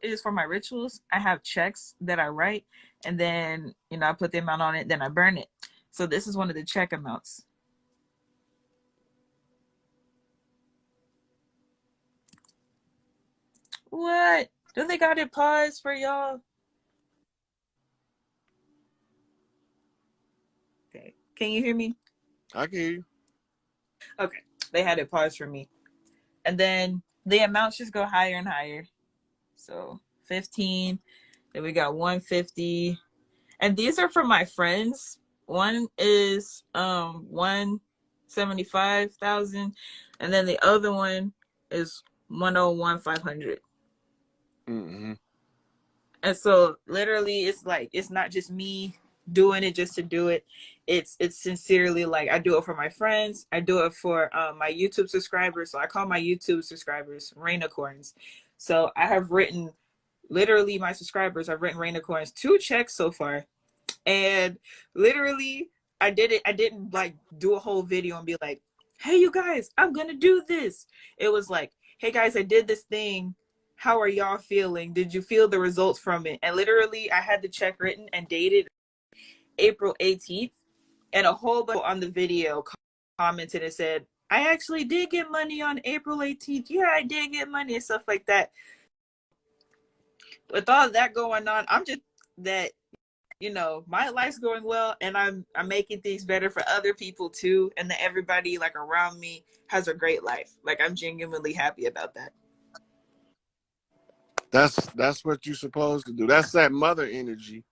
is for my rituals. I have checks that I write, and then I put the amount on it, then I burn it. So this is one of the check amounts. What? Do they got it paused for y'all? Okay. Can you hear me? I can hear you. Okay. They had it paused for me. And then the amounts just go higher and higher. So 15. Then we got 150. And these are from my friends. One is 175,000, and then the other one is 101,500. Mm-hmm. And so literally it's like it's not just me doing it just to do it. It's sincerely like I do it for my friends. I do it for my YouTube subscribers. So I call my YouTube subscribers rainicorns. So I have written literally my subscribers. I've written rainicorns 2 checks so far. And literally I did it. I didn't like do a whole video and be like, hey you guys, I'm gonna do this. It was like, hey guys, I did this thing. How are y'all feeling? Did you feel the results from it? And literally I had the check written and dated April 18th, and a whole bunch on the video commented and said, I actually did get money on April 18th. Yeah, I did get money and stuff like that. With all that going on, I'm just that my life's going well, and I'm making things better for other people too, and that everybody like around me has a great life. Like I'm genuinely happy about that. That's what you're supposed to do. That's that mother energy.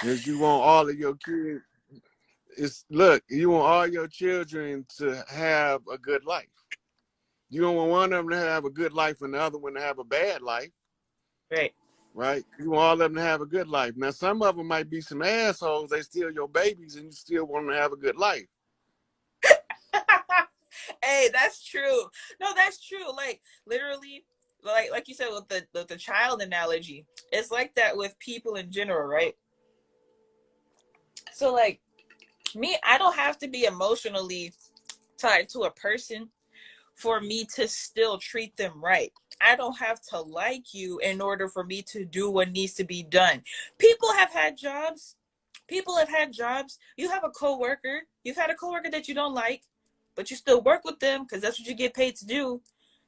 Is you want all of your kids. Look, you want all your children to have a good life. You don't want one of them to have a good life and the other one to have a bad life. Right. Right? You want all of them to have a good life. Now, some of them might be some assholes. They steal your babies and you still want them to have a good life. Hey, that's true. No, that's true. Like literally, like you said with the child analogy, it's like that with people in general, right? So like me, I don't have to be emotionally tied to a person for me to still treat them right. I don't have to like you in order for me to do what needs to be done. People have had jobs. People have had jobs. You have a coworker. You've had a coworker that you don't like, but you still work with them because that's what you get paid to do.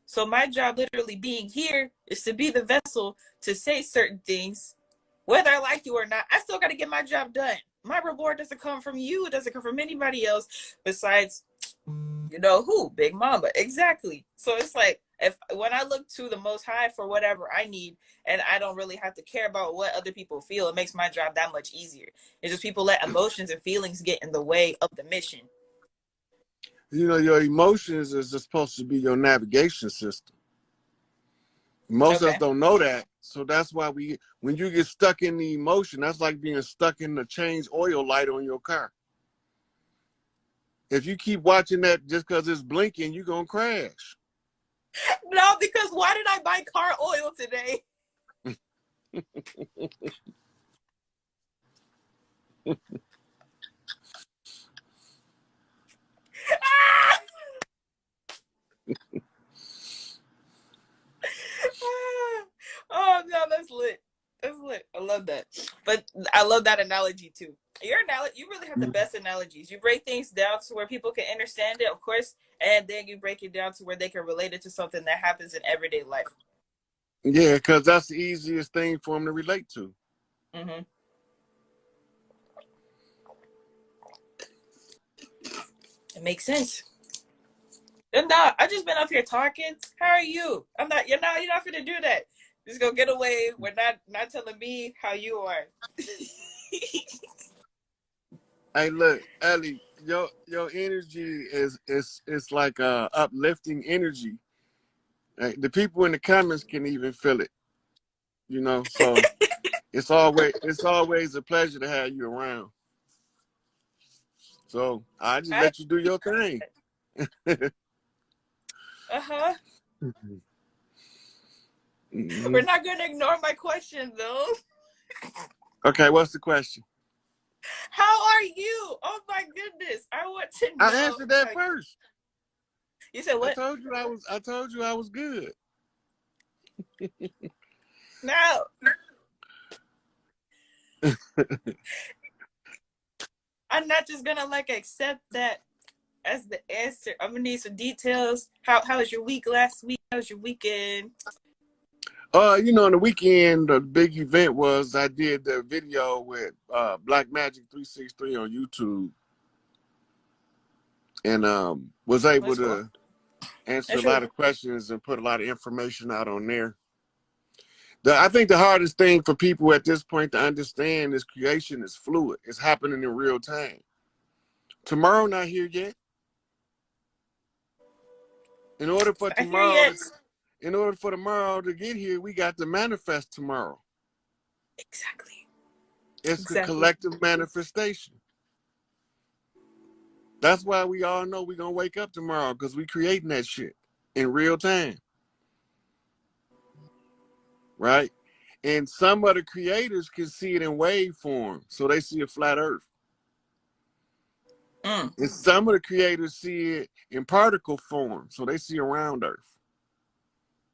So my job literally being here is to be the vessel to say certain things. Whether I like you or not, I still got to get my job done. My reward doesn't come from you. It doesn't come from anybody else besides who? Big Mama. Exactly. So it's like when I look to the Most High for whatever I need, and I don't really have to care about what other people feel, it makes my job that much easier. It's just people let emotions and feelings get in the way of the mission. Your emotions is just supposed to be your navigation system. Most of us don't know that. So that's why when you get stuck in the emotion, that's like being stuck in the change oil light on your car. If you keep watching that just because it's blinking, you're going to crash. No, because why did I buy car oil today? Oh no, that's lit. That's lit. I love that. But I love that analogy too. Your analogy, you really have the best analogies. You break things down to where people can understand it, of course, and then you break it down to where they can relate it to something that happens in everyday life. Yeah, because that's the easiest thing for them to relate to. Mm-hmm. It makes sense. And now I just been up here talking. How are you? I'm not. You're not gonna do that. Just go get away. We're not telling me how you are. Hey, look, Ellie, your energy is like a uplifting energy. The people in the comments can even feel it. So it's always a pleasure to have you around. So I just let you do your thing. Uh-huh. Mm-hmm. We're not gonna ignore my question though. Okay, what's the question? How are you? Oh my goodness. I want to know. I answered that first. You said what? I told you I was good. No. I'm not just gonna like accept that as the answer. I'm gonna need some details. How was your week last week? How was your weekend? You know, on the weekend, the big event was I did the video with Black Magic 363 on YouTube, and was able That's cool. to answer a That's lot really of questions and put a lot of information out on there. I think the hardest thing for people at this point to understand is creation is fluid. It's happening in real time. Tomorrow not here yet. In order for I hear tomorrow yet. to, in order for tomorrow to get here, we got to manifest tomorrow. Exactly. It's the Exactly. collective manifestation. That's why we all know we're gonna wake up tomorrow, because we creating that shit in real time. Right? And some of the creators can see it in wave form, so they see a flat earth. Mm. And some of the creators see it in particle form, so they see a round earth.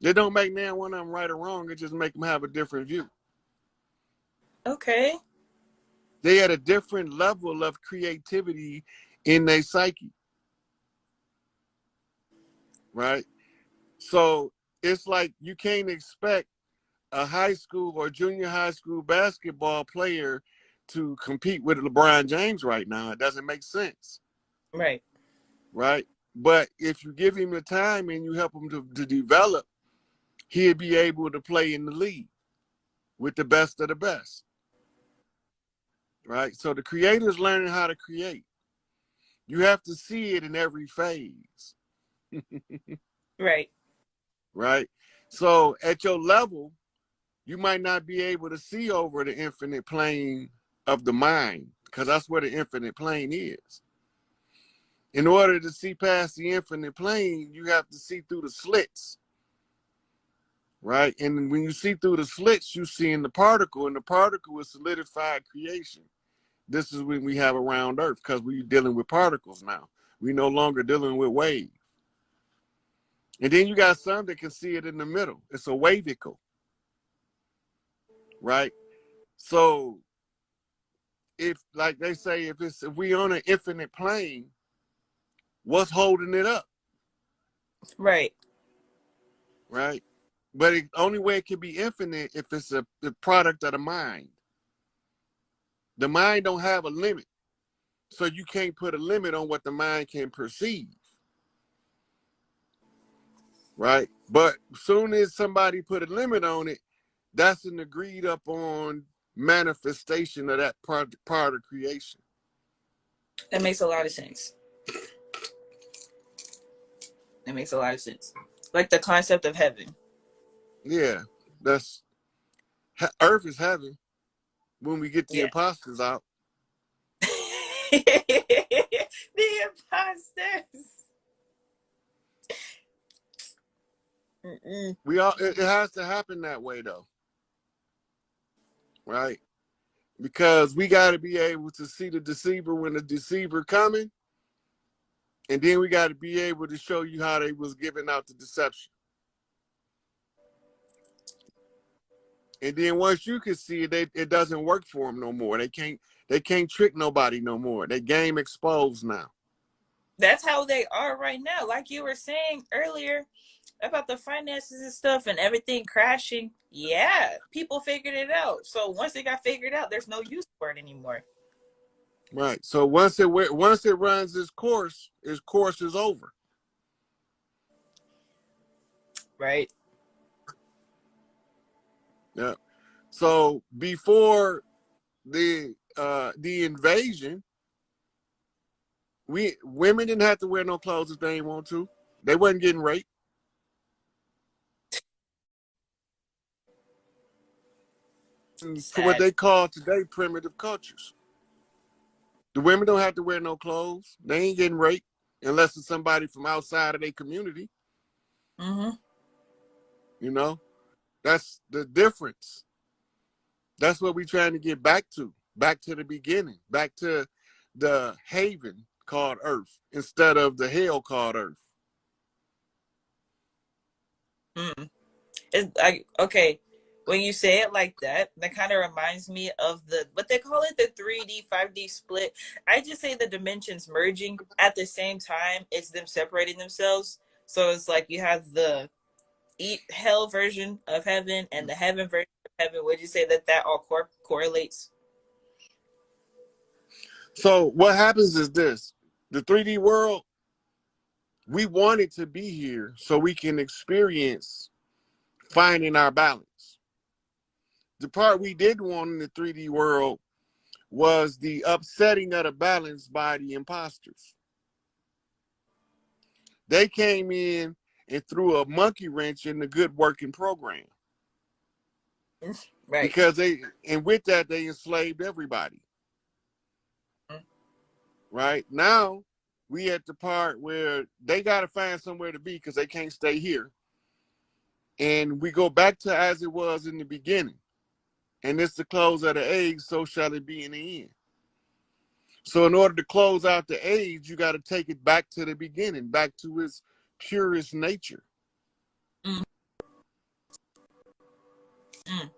They don't make now one of them right or wrong, it just make them have a different view. Okay. They had a different level of creativity in their psyche. Right? So it's like you can't expect a high school or junior high school basketball player to compete with LeBron James right now. It doesn't make sense. Right. Right? But if you give him the time and you help him to develop, he'll be able to play in the league with the best of the best. Right? So the creator's learning how to create. You have to see it in every phase. Right. Right? So at your level, you might not be able to see over the infinite plane of the mind, because that's where the infinite plane is. In order to see past the infinite plane, you have to see through the slits, right? And when you see through the slits, you see in the particle, and the particle is solidified creation. This is when we have a round earth, because we're dealing with particles now. We're no longer dealing with waves. And then you got some that can see it in the middle. It's a wavicle, right? So if, like they say, if we on an infinite plane, what's holding it up? Right. Right? But the only way it can be infinite if it's the product of the mind. The mind don't have a limit. So you can't put a limit on what the mind can perceive. Right? But soon as somebody put a limit on it, that's an agreed upon manifestation of that part of creation. That makes a lot of sense. That makes a lot of sense. Like the concept of heaven. Yeah. That's Earth is heaven when we get the Yeah. imposters out. The imposters. Mm-mm. It has to happen that way though. Right? Because we got to be able to see the deceiver when the deceiver coming, and then we got to be able to show you how they was giving out the deception. And then once you can see it, it doesn't work for them no more. They can't trick nobody no more. They game exposed now. That's how they are right now. Like you were saying earlier about the finances and stuff and everything crashing. Yeah, people figured it out. So once it got figured out, there's no use for it anymore. Right. So once it runs its course is over. Right. Yeah. So before the invasion, women didn't have to wear no clothes if they didn't want to. They wasn't getting raped. What Sad. they call today primitive cultures. The women don't have to wear no clothes. They ain't getting raped unless it's somebody from outside of their community. Mm-hmm. You know, that's the difference. That's what we're trying to get back to the beginning, back to the haven called Earth instead of the hell called Earth. Mm. It's like, okay, When you say it like that, that kind of reminds me of the what they call it, the 3D 5D split. I just say the dimensions merging at the same time. It's them separating themselves. So it's like you have the hell version of heaven and the heaven version of heaven. Would you say that that all correlates? So what happens is this: the 3D world, we want it to be here so we can experience finding our balance. The part we didn't want in the 3D world was the upsetting of the balance by the imposters. They came in and threw a monkey wrench in the good working program. Right. Because and with that, they enslaved everybody. Right? Now, we at the part where they got to find somewhere to be because they can't stay here. And we go back to as it was in the beginning. And it's the close of the age, so shall it be in the end. So in order to close out the age, you got to take it back to the beginning, back to its purest nature. Mm. Mm.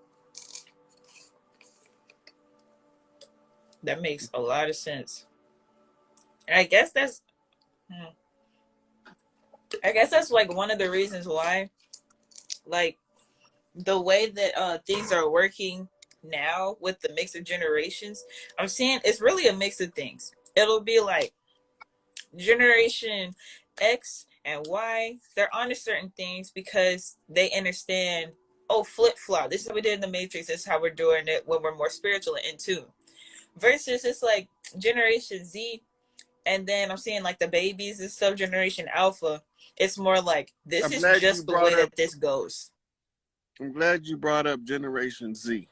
That makes a lot of sense. And I guess that's like one of the reasons why, like, the way that things are working now with the mix of generations, I'm seeing it's really a mix of things. It'll be like generation X and Y, they're onto certain things because they understand, oh, flip flop. This is what we did in the Matrix. This is how we're doing it when we're more spiritual and in tune. Versus it's like generation Z, and then I'm seeing like the babies and stuff, generation Alpha. It's more like this I'm is glad you just the brought way up. that this goes. I'm glad you brought up Generation Z,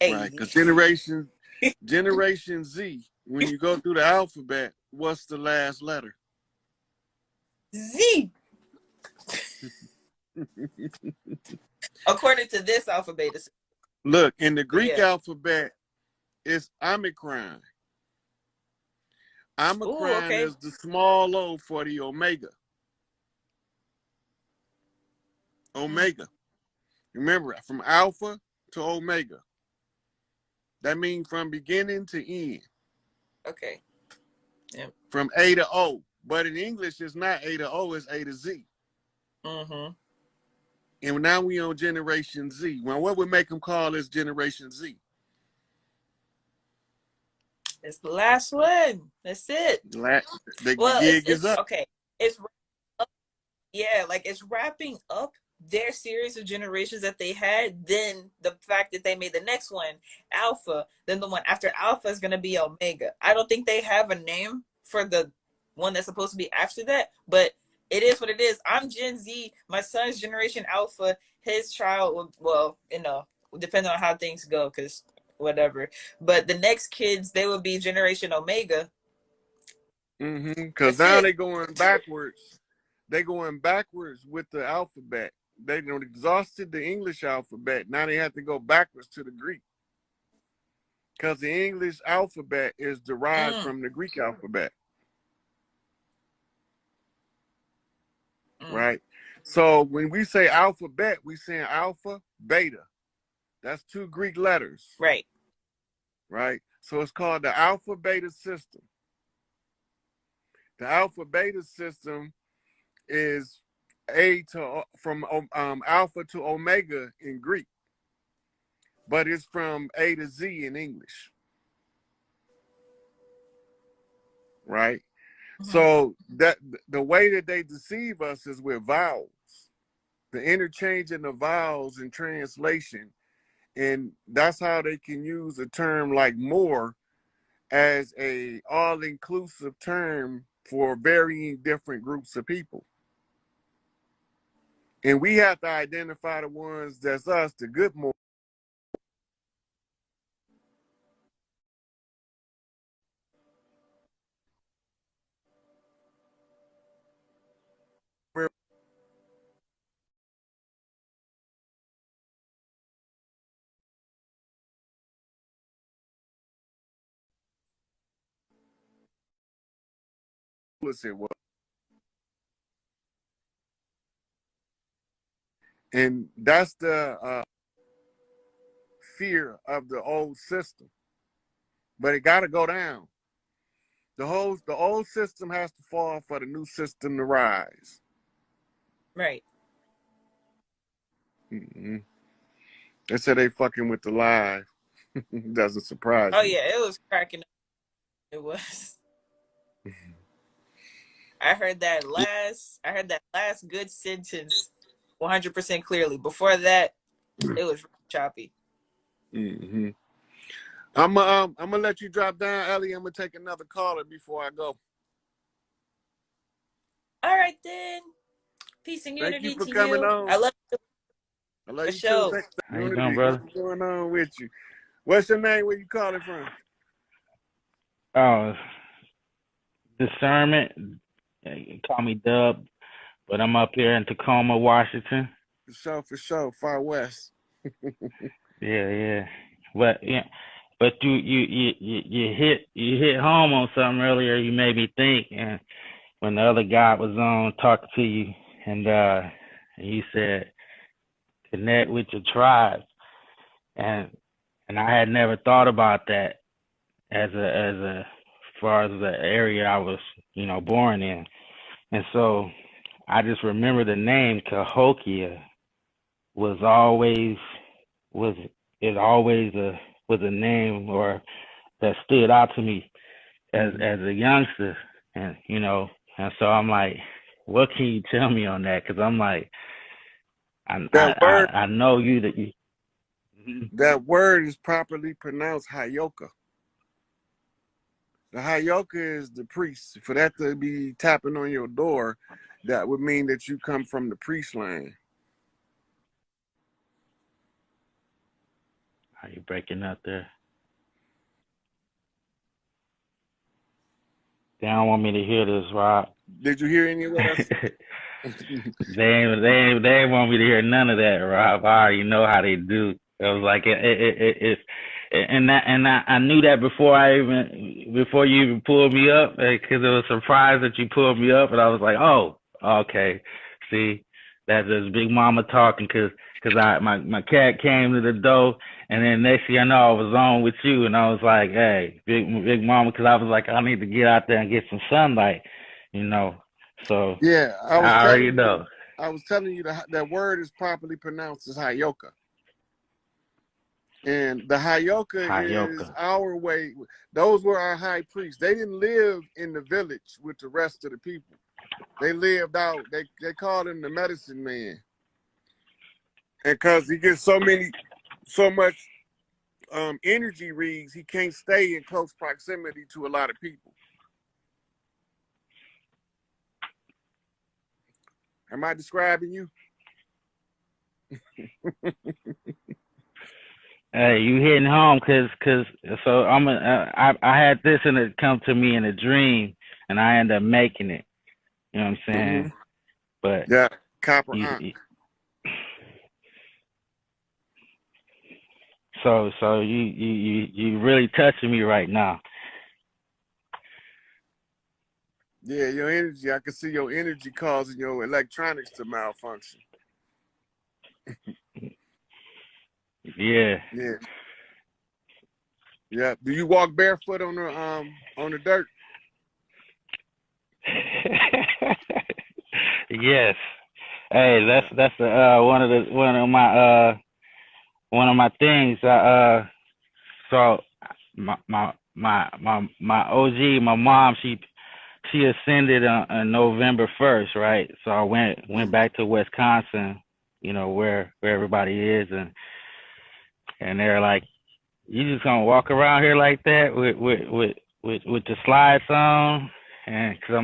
right? Hey. Because Generation Z, when you go through the alphabet, what's the last letter? Z. According to this alphabet. Look, in the Greek Yeah. alphabet, it's Omicron. Ooh, Omicron okay. is the small o for the omega. Mm, Omega. Remember, from alpha to omega. That means from beginning to end. okay. Yep. From A to O. But in English, it's not A to O, it's A to Z. Mm-hmm. And now we on Generation Z. Well, what would make them call this Generation Z? It's the last one. That's it. The Well, gig is it's up. okay. It's yeah, like it's wrapping up their series of generations that they had. Then the fact that they made the next one Alpha, then the one after Alpha is gonna be Omega. I don't think they have a name for the one that's supposed to be after that, but it is what it is. I'm Gen Z. My son's Generation Alpha. His child, well, depending on how things go, because whatever. But the next kids, they will be Generation Omega. Because That's now it. they going backwards. They going backwards with the alphabet. They don't exhausted the English alphabet. Now they have to go backwards to the Greek. Because the English alphabet is derived Mm, from the Greek alphabet. mm, Right? So when we say alphabet, we saying alpha, beta. That's two Greek letters. right. Right? So it's called the alpha beta system. The alpha beta system is from alpha to omega in Greek, but it's from A to Z in English, right? Mm-hmm. So that the way that they deceive us is with vowels, the interchange in the vowels in translation, and that's how they can use a term like more as a all-inclusive term for varying different groups of people. And we have to identify the ones that's us, the good more. It was. And that's the fear of the old system. But it got to go down. The old system has to fall for the new system to rise. Right. Mm-hmm. They said they fucking with the live. Doesn't surprise Oh me. yeah, it was cracking up. It was. I heard that last good sentence 100% clearly. Before that, it was choppy. Mm-hmm. I'm gonna let you drop down, Ellie. I'm gonna take another caller before I go. All right then. Peace and Thank you unity for to coming you. on. I love you I love for you too. sure. Thanks for How you doing, unity. brother? What's going on with you? What's your name? Where you calling from? Oh, discernment. Call me Dub, but I'm up here in Tacoma, Washington. For sure. Far West. Yeah. But you hit home on something earlier. You made me think, and when the other guy was on talking to you, and you said connect with your tribe, and I had never thought about that as far as the area I was born in, and so I just remember the name Cahokia was always was it always was a name or that stood out to me as a youngster, and and so I'm like, what can you tell me on that? Because I'm like, I know you that you. That word is properly pronounced Hayoka. The Hayoka is the priest. For that to be tapping on your door, that would mean that you come from the priest line. Are you breaking up there? They don't want me to hear this, Rob. Did you hear any of what I said? They ain't want me to hear none of that, Rob. I already know how they do. It was like it's I knew that before you even pulled me up, because it was a surprise that you pulled me up, and I was like, oh, okay, see, that's just Big Mama talking, because my cat came to the door, and then next thing I know I was on with you, and I was like, hey, Big Mama, because I was like, I need to get out there and get some sunlight, So Yeah, I already know. I was telling you that word is properly pronounced as Hayoka. And the Hayoka is our way. Those were our high priests. They didn't live in the village with the rest of the people. They lived out. They called him the medicine man. And because he gets so much energy reads, he can't stay in close proximity to a lot of people. Am I describing you? Hey, you hitting home, cause so I had this and it come to me in a dream, and I end up making it. You know what I'm saying? Mm-hmm. But yeah, copper Ankh. So you really touching me right now. Yeah, your energy. I can see your energy causing your electronics to malfunction. Yeah. Yeah. Yeah. Do you walk barefoot on the dirt? Yes. Hey, that's one of my things. So my OG, my mom, she ascended on November 1st, right? So I went back to Wisconsin, where everybody is, and they're like, you just gonna walk around here like that with the slides on? And cause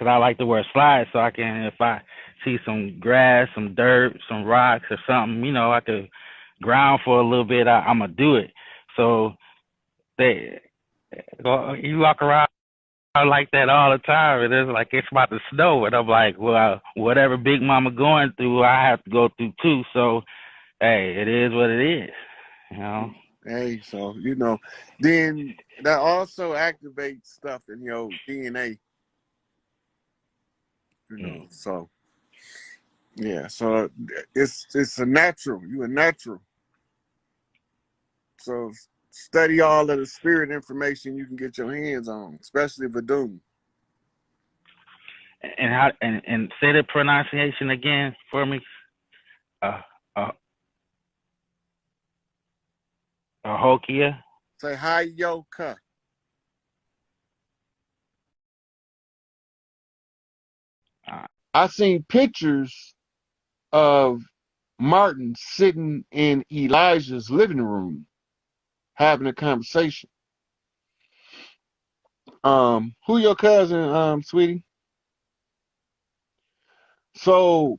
I like to wear slides, so I can, if I see some grass, some dirt, some rocks or something, I could ground for a little bit. I'm gonna do it. So you walk around like that all the time, and it's like it's about to snow, and I'm like, well, whatever Big Mama going through, I have to go through too. So hey, it is what it is. Hey, so then that also activates stuff in your DNA. So Yeah, so it's a natural. You a natural. So study all of the spirit information you can get your hands on, especially Vadum. And how and say the pronunciation again for me. Uh, uh, Hokia. Say hi yoka. Uh, I seen pictures of Martin sitting in Elijah's living room having a conversation. Who your cousin, sweetie? So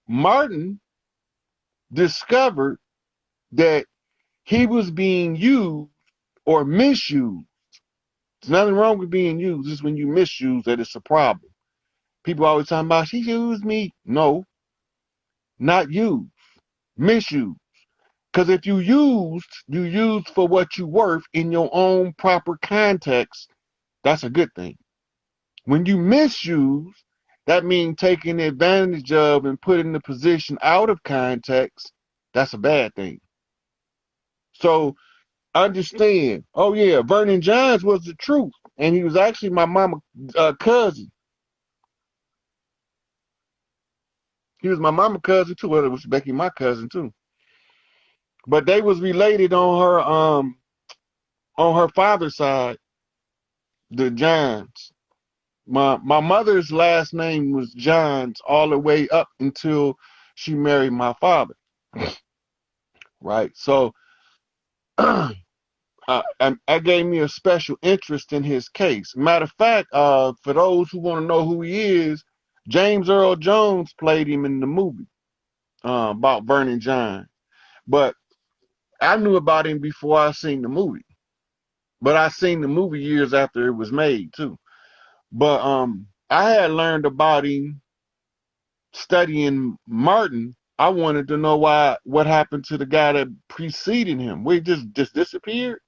Martin discovered that he was being used or misused. There's nothing wrong with being used. It's when you misuse that it's a problem. People always talking about she used me. No, not used. Misuse. Because if you used for what you worth in your own proper context, that's a good thing. When you misuse, that means taking advantage of and putting the position out of context, that's a bad thing. So understand, oh yeah, Vernon Johns was the truth. And he was actually my mama's cousin. He was my mama's cousin too. Well, it was Becky, my cousin too. But they was related on her father's side, the Johns. My mother's last name was Johns all the way up until she married my father. Right. So that gave me a special interest in his case. Matter of fact, for those who want to know who he is, James Earl Jones played him in the movie about Vernon John. But I knew about him before I seen the movie. But I seen the movie years after it was made too. But I had learned about him studying Martin. I wanted to know what happened to the guy that preceded him. We just disappeared.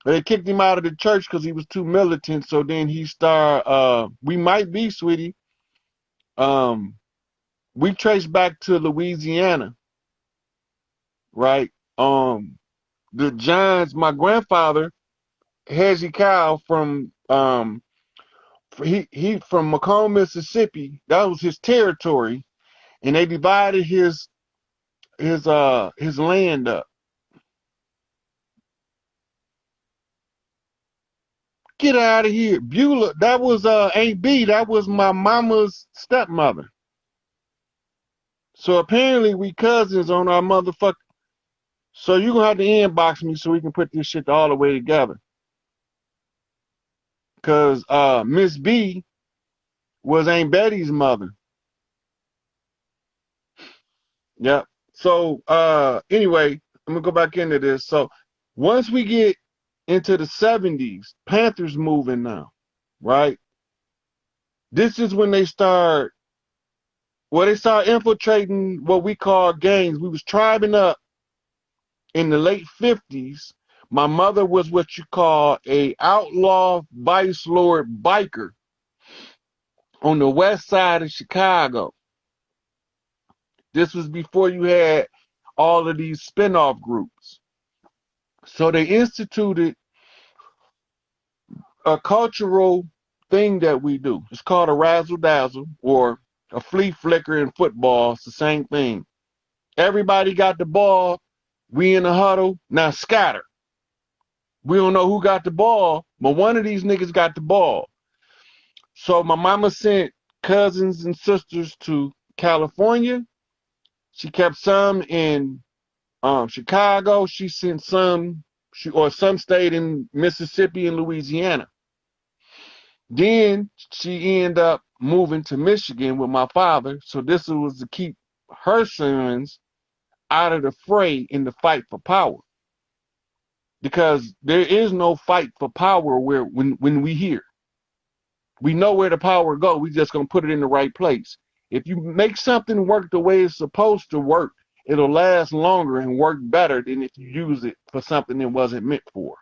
They kicked him out of the church because he was too militant. So then he started. We might be, sweetie. Um, we traced back to Louisiana, right? The Johns. My grandfather, Hezekiah from he from Macomb, Mississippi. That was his territory, and they divided his land up. Get out of here, Beulah. That was Aunt B. That was my mama's stepmother. So apparently we cousins on our motherfucker. So you gonna have to inbox me so we can put this shit all the way together. Cause Miss B was Aunt Betty's mother. Yep. So anyway, I'm gonna go back into this. So once we get into the 70s, Panthers moving now, right? This is when they start infiltrating what we call gangs. We was tribing up in the late 50s. My mother was what you call a outlaw vice lord biker on the west side of Chicago. This was before you had all of these spinoff groups. So they instituted a cultural thing that we do. It's called a razzle dazzle or a flea flicker in football. It's the same thing. Everybody got the ball. We in the huddle. Now scatter. We don't know who got the ball, but one of these niggas got the ball. So my mama sent cousins and sisters to California. She kept some in Chicago. She sent some, some stayed in Mississippi and Louisiana. Then she ended up moving to Michigan with my father. So this was to keep her sons out of the fray in the fight for power. Because there is no fight for power when we hear. We know where the power go. We just gonna put it in the right place. If you make something work the way it's supposed to work, it'll last longer and work better than if you use it for something it wasn't meant for.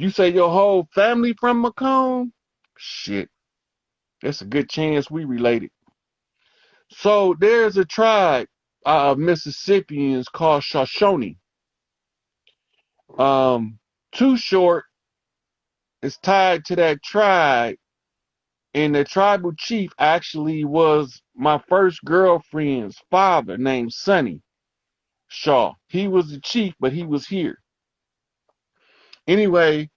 You say your whole family from Macomb? Shit, that's a good chance we related. So there's a tribe of Mississippians called Shoshone. Too Short is tied to that tribe, and the tribal chief actually was my first girlfriend's father, named Sonny Shaw. He was the chief, but he was here. Anyway,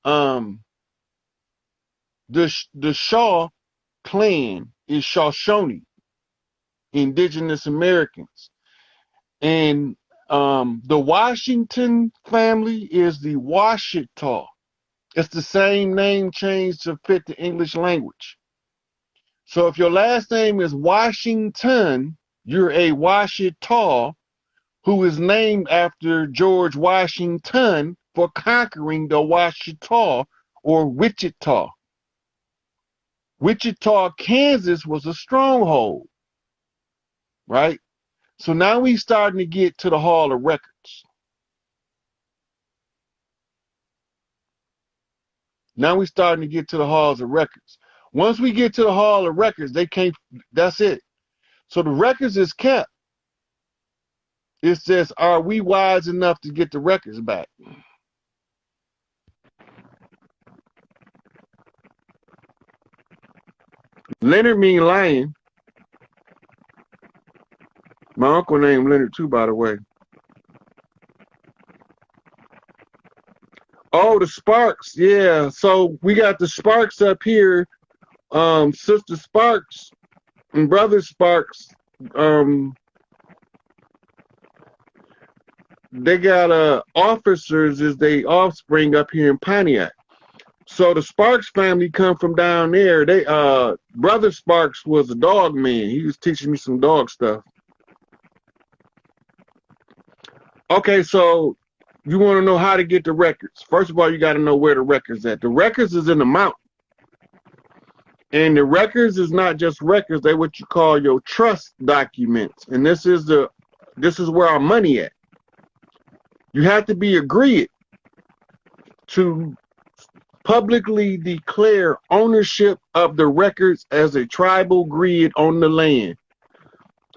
the Shaw clan is Shoshone, indigenous Americans. And the Washington family is the Washita. It's the same name changed to fit the English language. So if your last name is Washington, you're a Washita who is named after George Washington for conquering the Washita or Wichita. Wichita, Kansas was a stronghold, right? So now we starting to get to the Hall of Records. Now we starting to get to the Halls of Records. Once we get to the Hall of Records, they can't, that's it. So the records is kept. It's just, are we wise enough to get the records back? Leonard mean lion. My uncle named Leonard too, by the way. Oh, the Sparks, yeah. So we got the Sparks up here. Sister Sparks and Brother Sparks. They got officers as they offspring up here in Pontiac. So the Sparks family come from down there. They Brother Sparks was a dog man. He was teaching me some dog stuff. Okay, so you want to know how to get the records. First of all, you got to know where the records at. The records is in the mountain. And the records is not just records, they're what you call your trust documents. And this is where our money at. You have to be agreed to publicly declare ownership of the records as a tribal grid on the land.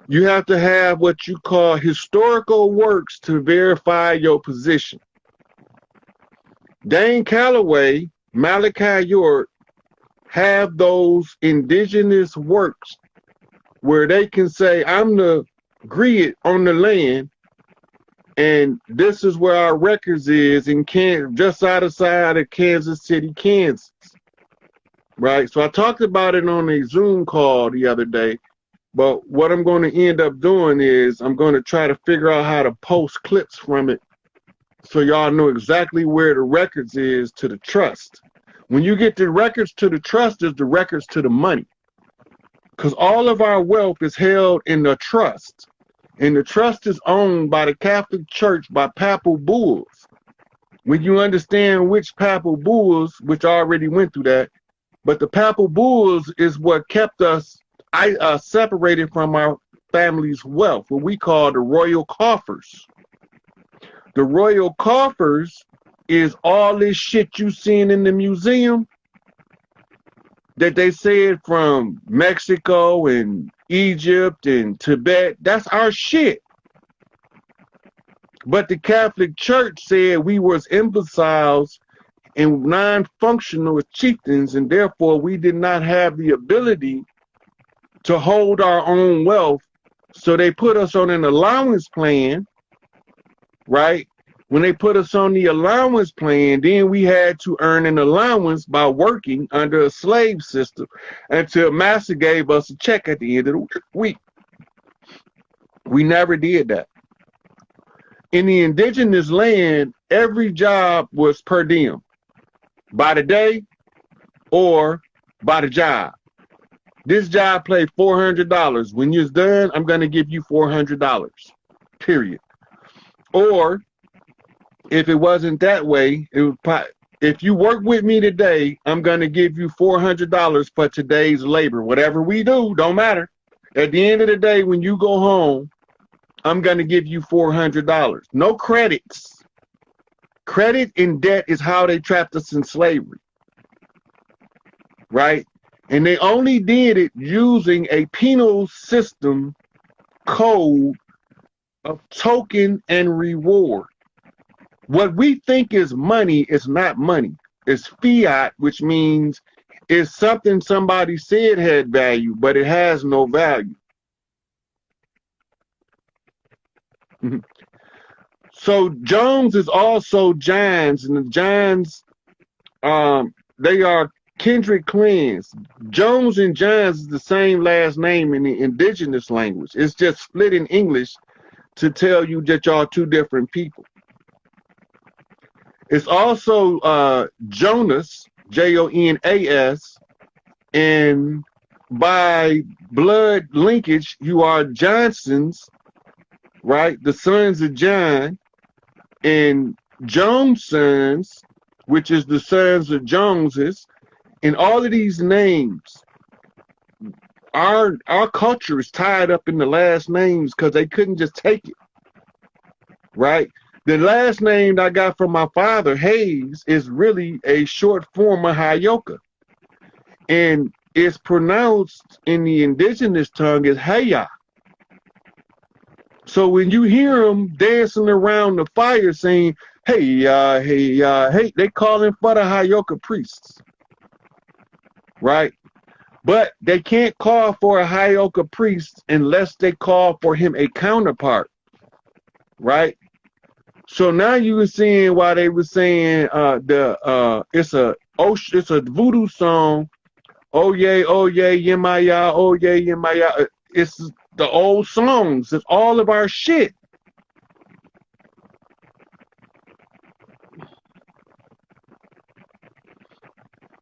You have to have what you call historical works to verify your position. Dane Calloway, Malachi York have those indigenous works where they can say, I'm the grid on the land, and this is where our records is in just outside of Kansas City, Kansas. Right? So I talked about it on a Zoom call the other day. But what I'm going to end up doing is I'm going to try to figure out how to post clips from it so y'all know exactly where the records is to the trust. When you get the records to the trust, is the records to the money. Because all of our wealth is held in the trust. And the trust is owned by the Catholic Church by papal bulls. When you understand which papal bulls, which I already went through that, but the papal bulls is what kept us separated from our family's wealth, what we call the royal coffers. The royal coffers is all this shit you seen in the museum that they said from Mexico and Egypt and Tibet. That's our shit. But the Catholic Church said we was imbeciles and non-functional chieftains, and therefore we did not have the ability to hold our own wealth. So they put us on an allowance plan, right? When they put us on the allowance plan, then we had to earn an allowance by working under a slave system until Master gave us a check at the end of the week. We never did that. In the indigenous land, every job was per diem, by the day or by the job. This job paid $400. When you're done, I'm going to give you $400, period. Or if it wasn't that way, if you work with me today, I'm going to give you $400 for today's labor. Whatever we do, don't matter. At the end of the day, when you go home, I'm going to give you $400. No credits. Credit and debt is how they trapped us in slavery, right? And they only did it using a penal system code of token and reward. What we think is money is not money. It's fiat, which means it's something somebody said had value, but it has no value. So Jones is also Johns, and the Johns, they are kindred clans. Jones and Johns is the same last name in the indigenous language. It's just split in English to tell you that y'all two different people. It's also Jonas, Jonas, and by blood linkage, you are Johnsons, right? The sons of John, and Jones sons, which is the sons of Joneses, and all of these names. Our culture is tied up in the last names because they couldn't just take it, right? The last name I got from my father, Hayes, is really a short form of Hayoka. And it's pronounced in the indigenous tongue as Haya. So when you hear them dancing around the fire saying, hey, hey, they calling for the Hayoka priests, right? But they can't call for a Hayoka priest unless they call for him a counterpart, right? So now you were seeing why they were saying it's a voodoo song, oh yeah, yemaya, oh yeah, yemaya. It's the old songs. It's all of our shit.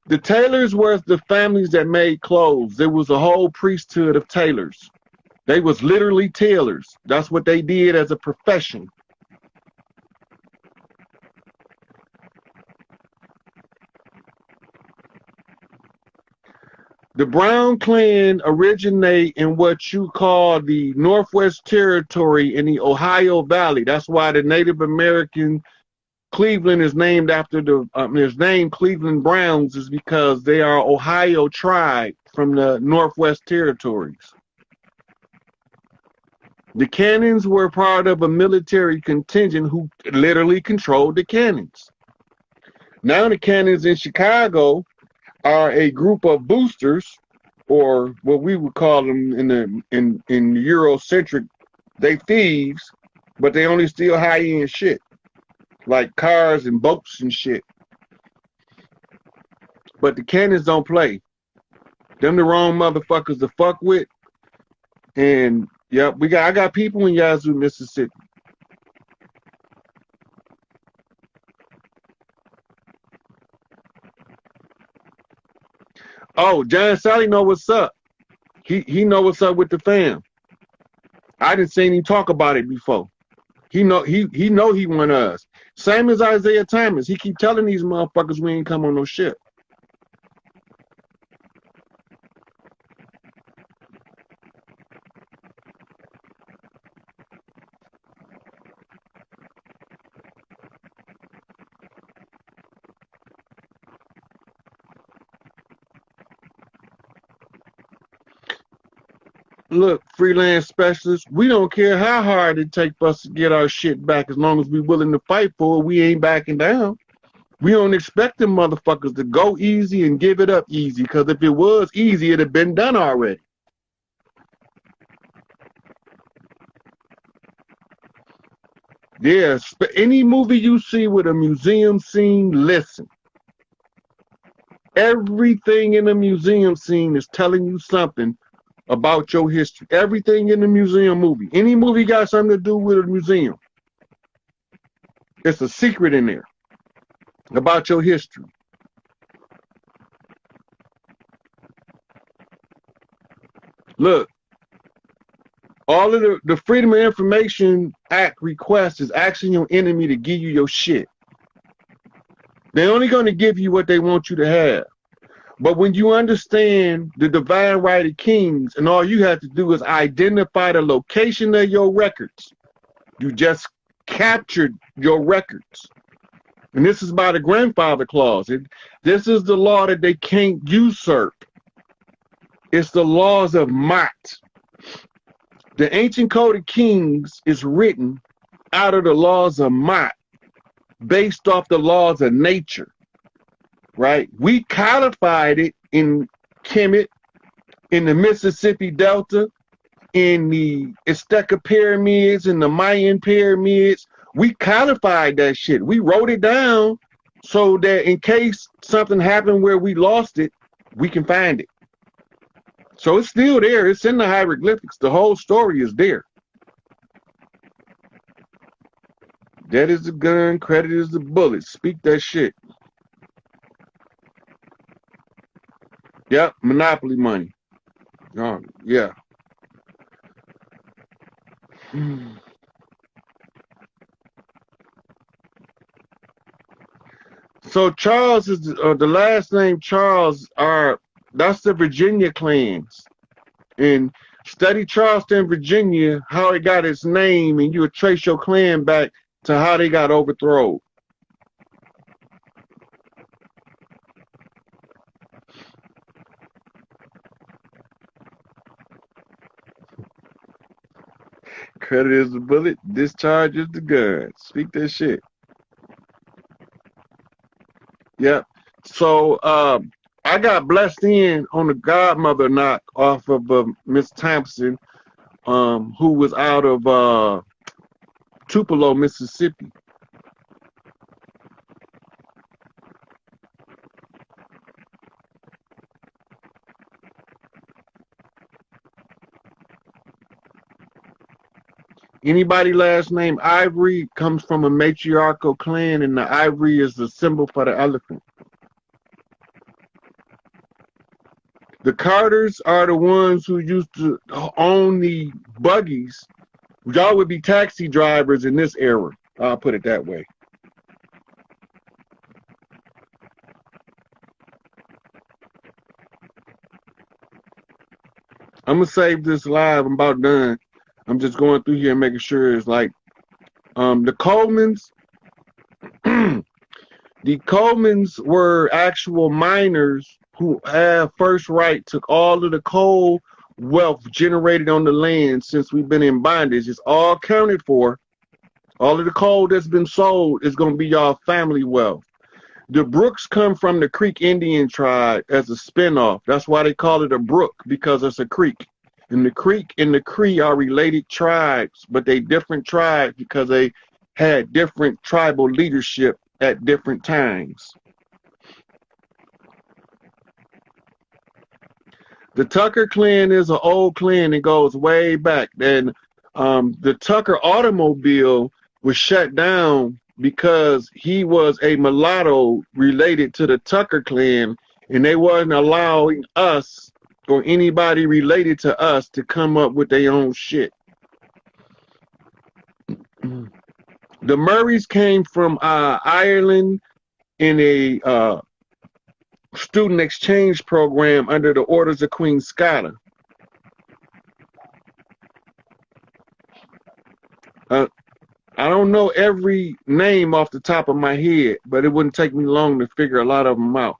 The tailors were the families that made clothes. There was a whole priesthood of tailors. They was literally tailors. That's what they did as a profession. The Brown clan originate in what you call the Northwest Territory in the Ohio Valley. That's why the Native American Cleveland is named after his name Cleveland Browns is because they are Ohio tribe from the Northwest Territories. The cannons were part of a military contingent who literally controlled the cannons. Now the cannons in Chicago are a group of boosters, or what we would call them in Eurocentric, they thieves, but they only steal high-end shit, like cars and boats and shit. But the cannons don't play. Them the wrong motherfuckers to fuck with. And yep, I got people in Yazoo, Mississippi. Oh, John Sally know what's up. He know what's up with the fam. I didn't see him talk about it before. He know he want us. Same as Isaiah Thomas. He keep telling these motherfuckers we ain't come on no ship. Look, freelance specialists, we don't care how hard it takes us to get our shit back as long as we're willing to fight for it. We ain't backing down. We don't expect them motherfuckers to go easy and give it up easy, because if it was easy, it'd have been done already. Yes, but any movie you see with a museum scene, listen. Everything in the museum scene is telling you something about your history. Everything in the museum movie. Any movie got something to do with a museum. It's a secret in there about your history. Look, all of the Freedom of Information Act request is asking your enemy to give you your shit. They're only going to give you what they want you to have. But when you understand the divine right of kings, and all you have to do is identify the location of your records, you just captured your records. And this is by the grandfather clause. This is the law that they can't usurp. It's the laws of Ma'at. The ancient code of kings is written out of the laws of Ma'at, based off the laws of nature, right? We codified it in Kemet, in the Mississippi Delta, in the Aztec pyramids, in the Mayan pyramids. We codified that shit. We wrote it down so that in case something happened where we lost it, we can find it. So it's still there. It's in the hieroglyphics. The whole story is there. That is the gun, credit is the bullet. Speak that shit. Yep, monopoly money. Oh, yeah. So Charles is the last name Charles that's the Virginia clans. And study Charleston, Virginia, how it got its name, and you would trace your clan back to how they got overthrown. Credit is the bullet, discharge is the gun. Speak that shit. Yep. So I got blessed in on the godmother knock off of Miss Thompson, who was out of Tupelo, Mississippi. Anybody last name Ivory comes from a matriarchal clan, and the ivory is the symbol for the elephant. The Carters are the ones who used to own the buggies. Y'all would be taxi drivers in this era. I'll put it that way. I'm going to save this live. I'm about done. I'm just going through here and making sure it's like the Colemans. The Colemans were actual miners who had first right to all of the coal wealth generated on the land since we've been in bondage. It's all counted for. All of the coal that's been sold is going to be y'all family wealth. The Brooks come from the Creek Indian tribe as a spinoff. That's why they call it a brook, because it's a creek. And the Creek and the Cree are related tribes, but they different tribes because they had different tribal leadership at different times. The Tucker clan is an old clan that goes way back. And the Tucker automobile was shut down because he was a mulatto related to the Tucker clan, and they wasn't allowing us or anybody related to us to come up with their own shit. The Murrays came from Ireland in a student exchange program under the orders of Queen Scala. I don't know every name off the top of my head, but it wouldn't take me long to figure a lot of them out.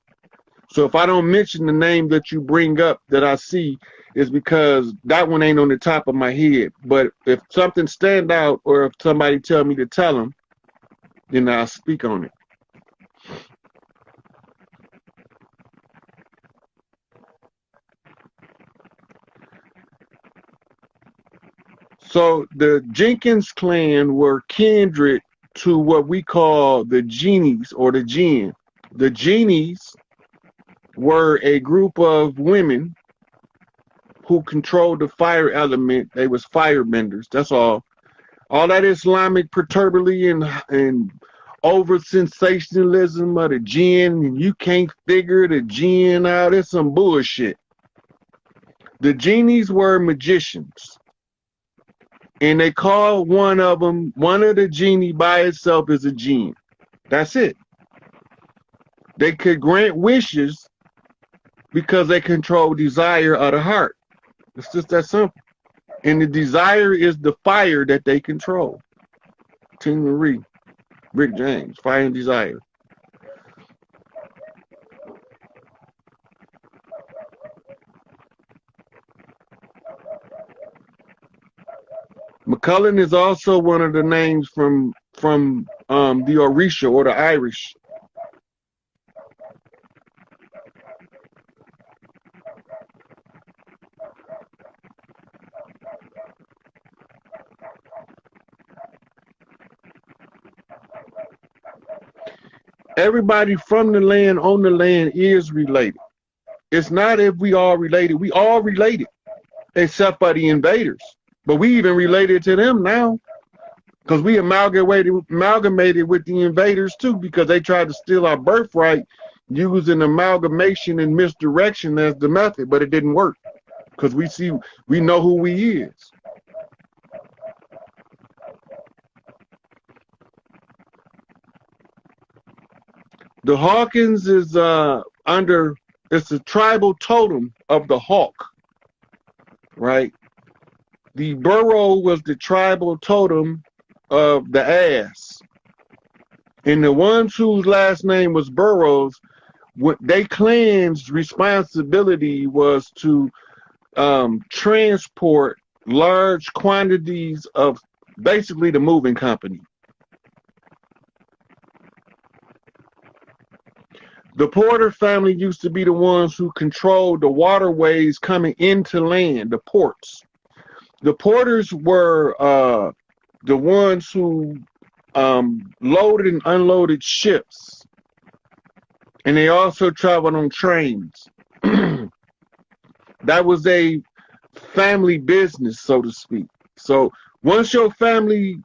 So if I don't mention the name that you bring up that I see, is because that one ain't on the top of my head. But if something stand out, or if somebody tell me to tell them, then I'll speak on it. So the Jenkins clan were kindred to what we call the genies or the jinn. The genies were a group of women who controlled the fire element. They was firebenders. That's all. All that Islamic perturbability and over sensationalism of the jinn, and you can't figure the jinn out. It's some bullshit. The genies were magicians. And they call one of the genie by itself is a jinn. That's it. They could grant wishes because they control desire of the heart. It's just that simple. And the desire is the fire that they control. King Marie. Rick James, Fire and Desire. McCullen is also one of the names from the Orisha or the Irish. Everybody from the land, on the land, is related. It's not if we all related. We all related, except for the invaders. But we even related to them now, because we amalgamated with the invaders too, because they tried to steal our birthright using amalgamation and misdirection as the method, but it didn't work, because we know who we is. The Hawkins is it's a tribal totem of the hawk, right? The burrow was the tribal totem of the ass. And the ones whose last name was Burroughs, what they clan's responsibility was to transport large quantities of basically the moving company. The Porter family used to be the ones who controlled the waterways coming into land, the ports. The Porters were the ones who loaded and unloaded ships. And they also traveled on trains. That was a family business, so to speak. So once your family,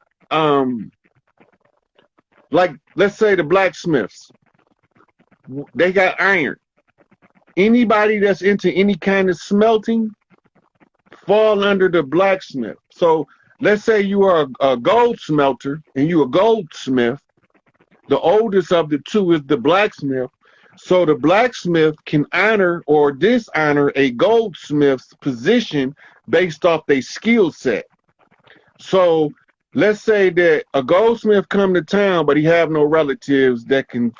like let's say the blacksmiths, they got iron. Anybody that's into any kind of smelting fall under the blacksmith. So let's say you are a gold smelter and you a goldsmith. The oldest of the two is the blacksmith. So the blacksmith can honor or dishonor a goldsmith's position based off their skill set. So let's say that a goldsmith come to town, but he have no relatives that can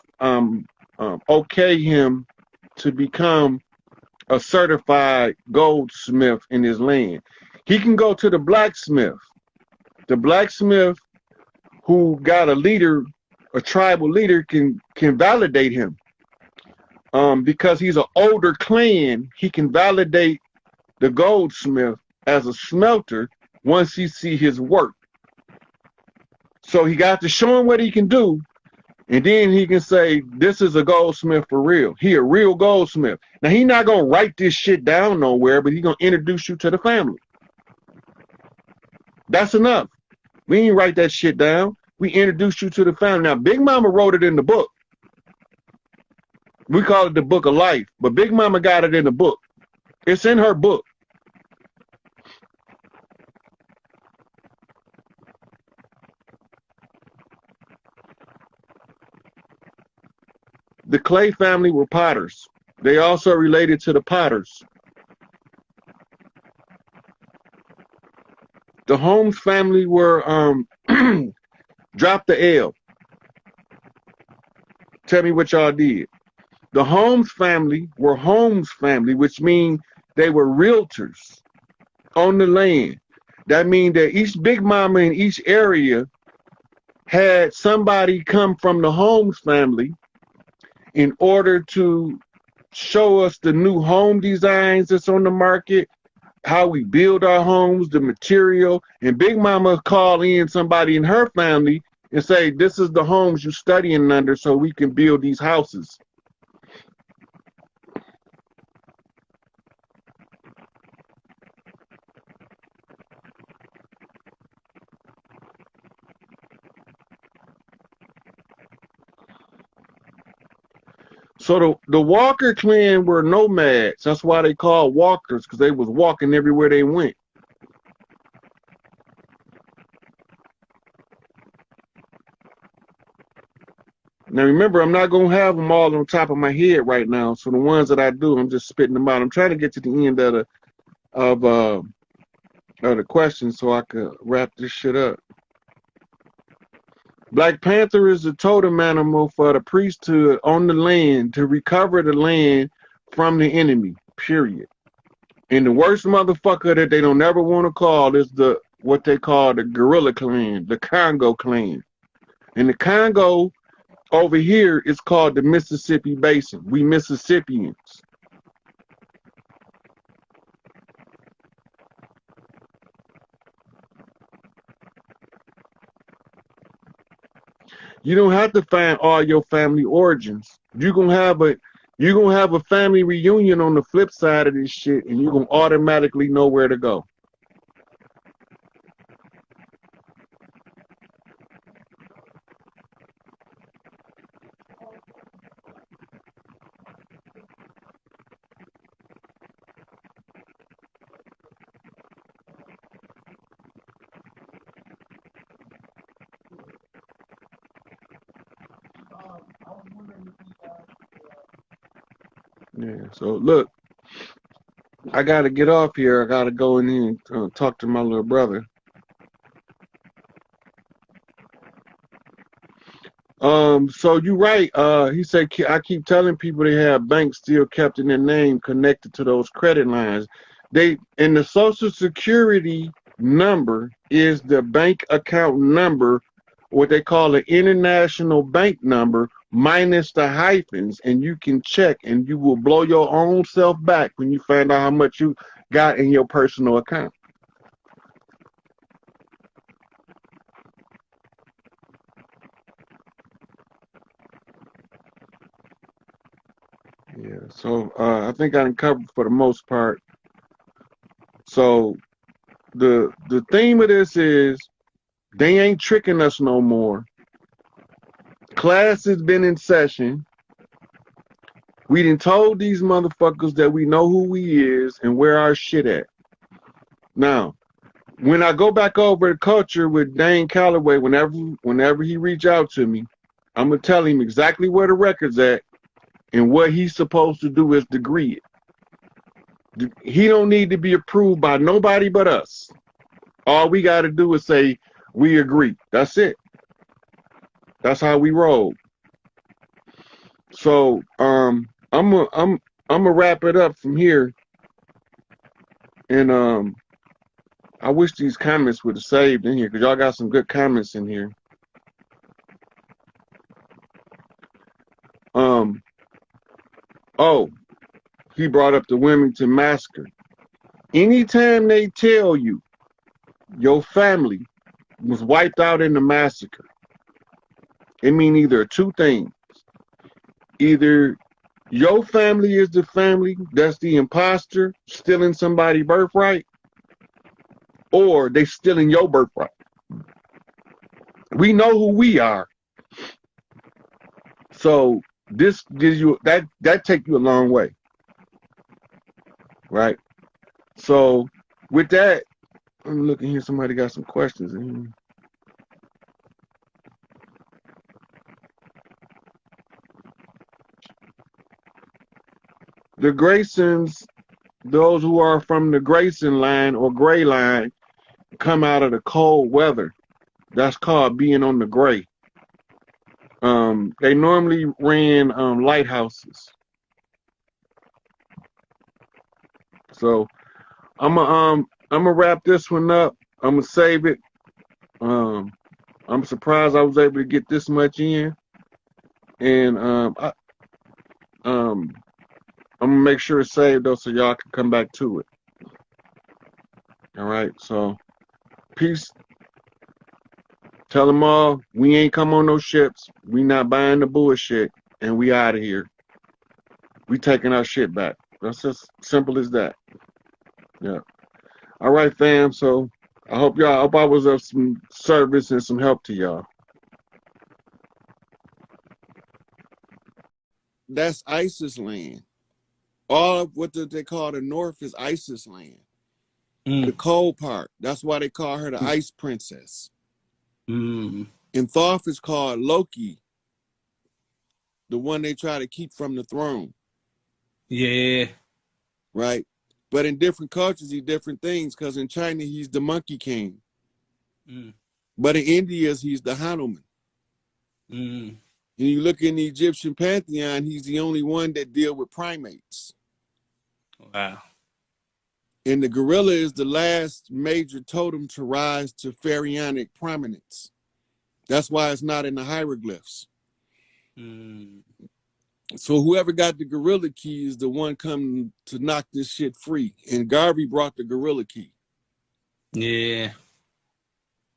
okay him to become a certified goldsmith in his land. He can go to the blacksmith. The blacksmith who got a leader, a tribal leader, can validate him. Because he's an older clan, he can validate the goldsmith as a smelter once he see his work. So he got to show him what he can do, and then he can say, this is a goldsmith for real. He a real goldsmith. Now, he not going to write this shit down nowhere, but he going to introduce you to the family. That's enough. We ain't write that shit down. We introduced you to the family. Now, Big Mama wrote it in the book. We call it the Book of Life, but Big Mama got it in the book. It's in her book. The Clay family were potters. They also related to the Potters. The Holmes family were drop the L. Tell me what y'all did. The Holmes family were Holmes family, which means they were realtors on the land. That means that each Big Mama in each area had somebody come from the Holmes family in order to show us the new home designs that's on the market, how we build our homes, the material. And Big Mama call in somebody in her family and say, this is the homes you're studying under so we can build these houses. So the Walker clan were nomads. That's why they called walkers, because they was walking everywhere they went. Now remember, I'm not going to have them all on top of my head right now. So the ones that I do, I'm just spitting them out. I'm trying to get to the end of the questions so I could wrap this shit up. Black Panther is the totem animal for the priesthood on the land to recover the land from the enemy, period. And the worst motherfucker that they don't ever want to call is the what they call the gorilla clan, the Congo clan. And the Congo over here is called the Mississippi Basin. We Mississippians. You don't have to find all your family origins. You're gonna have a family reunion on the flip side of this shit, and you're gonna automatically know where to go. Yeah. So look, I gotta get off here. I gotta go in here and talk to my little brother. So you're right. He said I keep telling people they have banks still kept in their name connected to those credit lines. And the Social Security number is the bank account number, what they call an international bank number minus the hyphens, and you can check, and you will blow your own self back when you find out how much you got in your personal account. Yeah, so I think I covered for the most part. So the theme of this is they ain't tricking us no more. Class has been in session. We done told these motherfuckers that we know who we is and where our shit at. Now, when I go back over the culture with Dane Calloway, whenever he reach out to me, I'm gonna tell him exactly where the record's at and what he's supposed to do is degree it. He don't need to be approved by nobody but us. All we gotta do is say we agree. That's it. That's how we roll. So I'm gonna wrap it up from here. And I wish these comments would have saved in here because y'all got some good comments in here. Oh, he brought up the Wilmington Massacre. Anytime they tell you your family was wiped out in the massacre, it means either two things. Either your family is the family that's the imposter stealing somebody's birthright, or they stealing your birthright. We know who we are. So this gives you that take you a long way. Right? So with that, I'm looking here, somebody got some questions in here. The Graysons, those who are from the Grayson line or gray line, come out of the cold weather. That's called being on the gray. They normally ran lighthouses. So I'm gonna wrap this one up. I'm gonna save it. I'm surprised I was able to get this much in, and I'm gonna make sure it's saved though, so y'all can come back to it. All right. So peace. Tell them all we ain't come on no ships. We not buying the bullshit, and we out of here. We taking our shit back. That's just simple as that. Yeah. All right, fam. So I hope I was of some service and some help to y'all. That's ISIS land. All of what they call the North is ISIS land. The cold part. That's why they call her the Ice Princess. And Thoth is called Loki, the one they try to keep from the throne. Yeah. Right? But in different cultures, he's different things, because in China, he's the Monkey King. But in India, he's the Hanuman. Mm. And you look in the Egyptian pantheon, he's the only one that deal with primates. Wow. And the gorilla is the last major totem to rise to pharaonic prominence. That's why it's not in the hieroglyphs. Mm. So whoever got the gorilla key is the one coming to knock this shit free. And Garvey brought the gorilla key. Yeah.